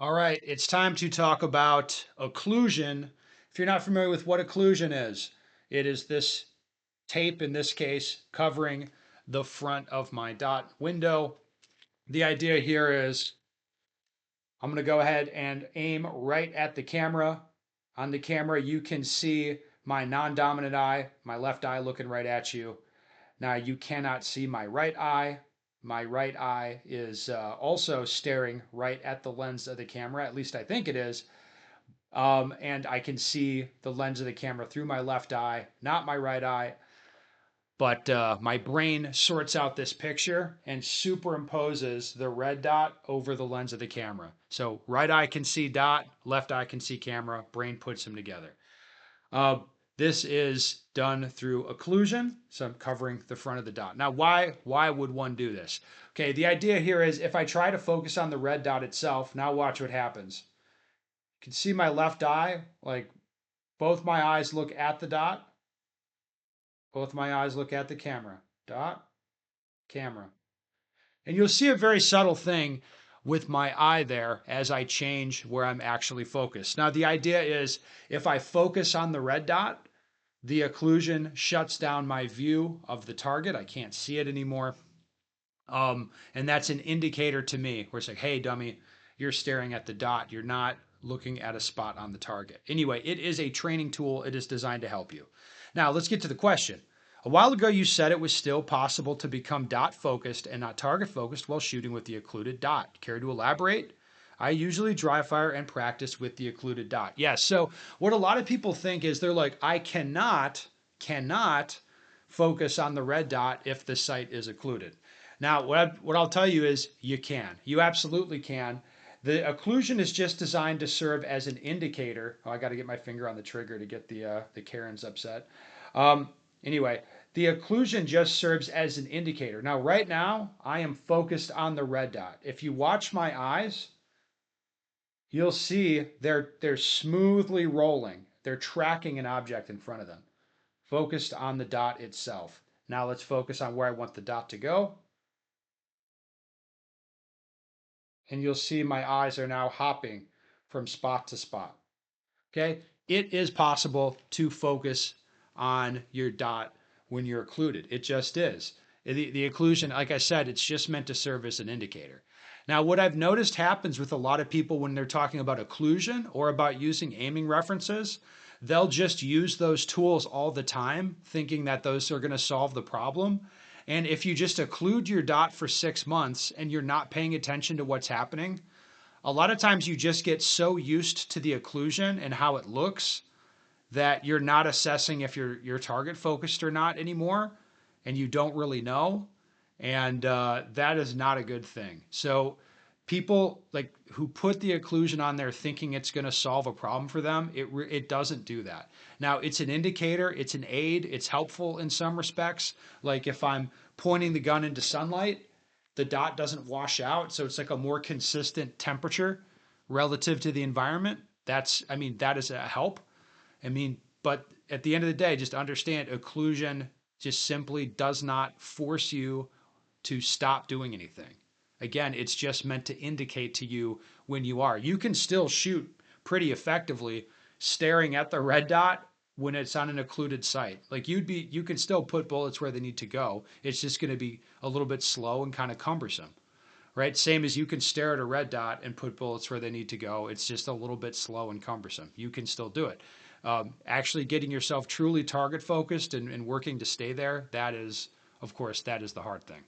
All right, it's time to talk about occlusion. If you're not familiar with what occlusion is, it is this tape, in this case, covering the front of my dot window. The idea here is I'm going to go ahead and aim right at the camera. On the camera, you can see my non-dominant eye, my left eye looking right at you. Now you cannot see my right eye. My right eye is also staring right at the lens of the camera. At least I think it is. And I can see the lens of the camera through my left eye, not my right eye. But my brain sorts out this picture and superimposes the red dot over the lens of the camera. So right eye can see dot, left eye can see camera, brain puts them together. Uh, this is done through occlusion, so I'm covering the front of the dot. Now, why would one do this? Okay, the idea here is if I try to focus on the red dot itself, now watch what happens. You can see my left eye, like both my eyes look at the dot, both my eyes look at the camera. Dot, camera. And you'll see a very subtle thing with my eye there as I change where I'm actually focused. Now, the idea is if I focus on the red dot, the occlusion shuts down my view of the target. I can't see it anymore. And that's an indicator to me where it's like, hey, dummy, you're staring at the dot. You're not looking at a spot on the target. Anyway, it is a training tool. It is designed to help you. Now, let's get to the question. A while ago, you said it was still possible to become dot focused and not target focused while shooting with the occluded dot. Care to elaborate? I usually dry fire and practice with the occluded dot. Yes. So what a lot of people think is they're like, I cannot focus on the red dot if the sight is occluded. Now, what I'll tell you is you can. You absolutely can. The occlusion is just designed to serve as an indicator. Oh, I got to get my finger on the trigger to get the Karens upset. Anyway, the occlusion just serves as an indicator. Now, right now, I am focused on the red dot. If you watch my eyes, you'll see they're smoothly rolling. They're tracking an object in front of them, focused on the dot itself. Now let's focus on where I want the dot to go. And you'll see my eyes are now hopping from spot to spot. Okay, it is possible to focus on your dot when you're occluded. It just is. The occlusion, like I said, it's just meant to serve as an indicator. Now, what I've noticed happens with a lot of people when they're talking about occlusion or about using aiming references, they'll just use those tools all the time, thinking that those are going to solve the problem. And if you just occlude your dot for 6 months and you're not paying attention to what's happening, a lot of times you just get so used to the occlusion and how it looks that you're not assessing if you're target focused or not anymore, and you don't really know, and that is not a good thing. So people like who put the occlusion on there thinking it's going to solve a problem for them, it doesn't do that. Now it's an indicator, it's an aid, it's helpful in some respects. Like if I'm pointing the gun into sunlight, the dot doesn't wash out, so it's like a more consistent temperature relative to the environment. That is a help. But at the end of the day, just understand occlusion just simply does not force you to stop doing anything. Again, it's just meant to indicate to you when you are. You can still shoot pretty effectively staring at the red dot when it's on an occluded site. Like you can still put bullets where they need to go. It's just going to be a little bit slow and kind of cumbersome, right? Same as you can stare at a red dot and put bullets where they need to go. It's just a little bit slow and cumbersome. You can still do it. Actually getting yourself truly target focused and working to stay there, that is, of course, that is the hard thing.